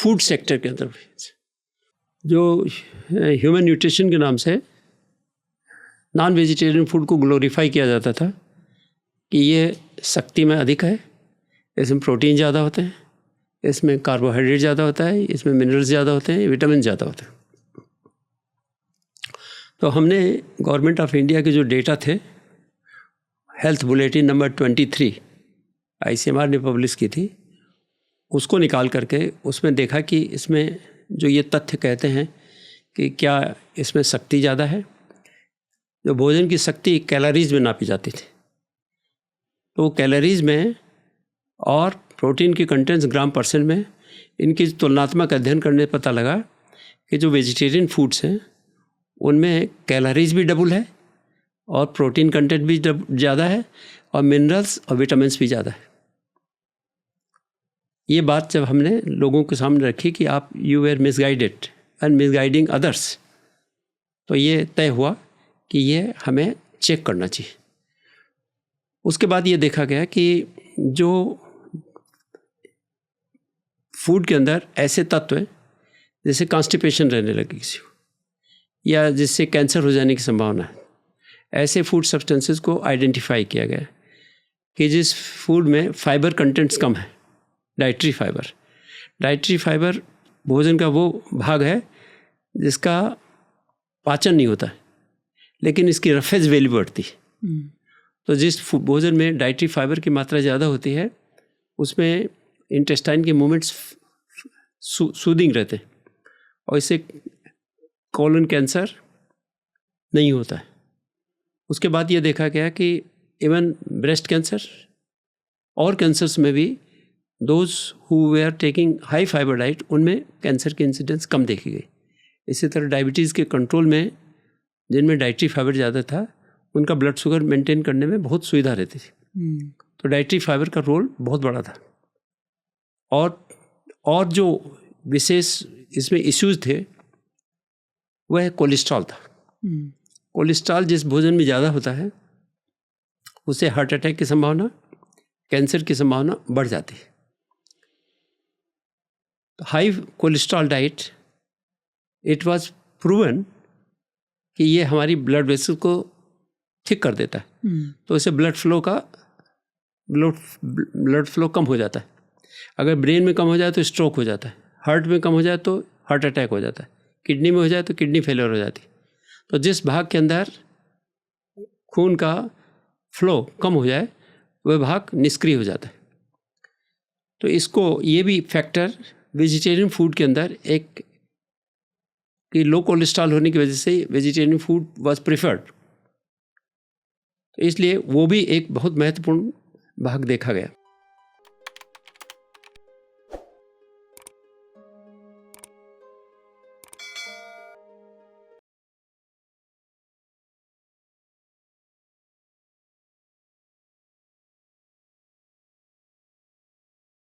Food sector के अंदर जो ह्यूमन न्यूट्रिशन के नाम से नॉन वेजिटेरियन फूड को ग्लोरीफाई किया जाता था कि ये शक्ति में अधिक है, इसमें प्रोटीन ज़्यादा होते हैं, इसमें कार्बोहाइड्रेट ज़्यादा होता है, इसमें मिनरल्स ज़्यादा होते हैं, विटामिन ज़्यादा होते हैं। तो हमने गवर्नमेंट ऑफ इंडिया के जो डेटा थे, हेल्थ बुलेटिन नंबर 23 ICMR ने पब्लिश की थी, उसको निकाल करके उसमें देखा कि इसमें जो ये तथ्य कहते हैं कि क्या इसमें शक्ति ज़्यादा है। जो भोजन की शक्ति कैलोरीज में नापी जाती थी, तो कैलोरीज में और प्रोटीन की कंटेंट्स ग्राम परसेंट में, इनकी तुलनात्मक अध्ययन करने पर पता लगा कि जो वेजिटेरियन फूड्स हैं उनमें कैलोरीज भी डबल है और प्रोटीन कंटेंट भी ज़्यादा है और मिनरल्स और विटामिन्स भी ज़्यादा है। ये बात जब हमने लोगों के सामने रखी कि आप you are misguided and misguiding others, तो ये तय हुआ कि ये हमें चेक करना चाहिए। उसके बाद ये देखा गया कि जो फूड के अंदर ऐसे तत्व हैं जैसे कॉन्स्टिपेशन रहने लगे किसी को, या जिससे कैंसर हो जाने की संभावना है, ऐसे फूड सब्सटेंसेस को आइडेंटिफाई किया गया कि जिस फूड में फाइबर कंटेंट्स कम है, डाइटरी फाइबर भोजन का वो भाग है जिसका पाचन नहीं होता है, लेकिन इसकी रफेज वैल्यू बढ़ती है। तो जिस भोजन में डाइटरी फाइबर की मात्रा ज़्यादा होती है उसमें इंटेस्टाइन के मूवमेंट्स सूदिंग रहते हैं और इससे कोलन कैंसर नहीं होता है। उसके बाद ये देखा गया कि इवन ब्रेस्ट कैंसर और कैंसर्स में भी those who way taking high fibre diet, उनमें कैंसर की इंसिडेंस कम देखी गई। इसी तरह डायबिटीज़ के कंट्रोल में जिनमें डाइटरी फाइबर ज़्यादा था उनका ब्लड शुगर मेंटेन करने में बहुत सुविधा रहती थी। तो डाइटरी फाइबर का रोल बहुत बड़ा था। और जो विशेष इसमें इश्यूज थे वह कोलेस्ट्रॉल था। कोलेस्ट्रॉल जिस भोजन में ज़्यादा होता है उससे हार्ट अटैक की संभावना, कैंसर की संभावना बढ़ जाती है। High cholesterol diet, it was proven कि ये हमारी ब्लड वेसल को थिक कर देता है, तो इससे ब्लड फ्लो कम हो जाता है। अगर ब्रेन में कम हो जाए तो स्ट्रोक हो जाता है, हार्ट में कम हो जाए तो हार्ट अटैक हो जाता है, किडनी में हो जाए तो किडनी फेलियर हो जाती है। तो जिस भाग के अंदर खून का फ्लो कम हो जाए वह भाग निष्क्रिय हो जाता है। तो इसको ये भी फैक्टर वेजिटेरियन फूड के अंदर एक कि लो कोलेस्ट्रॉल होने की वजह से वेजिटेरियन फूड वाज प्रेफर्ड, तो इसलिए वो भी एक बहुत महत्वपूर्ण भाग देखा गया।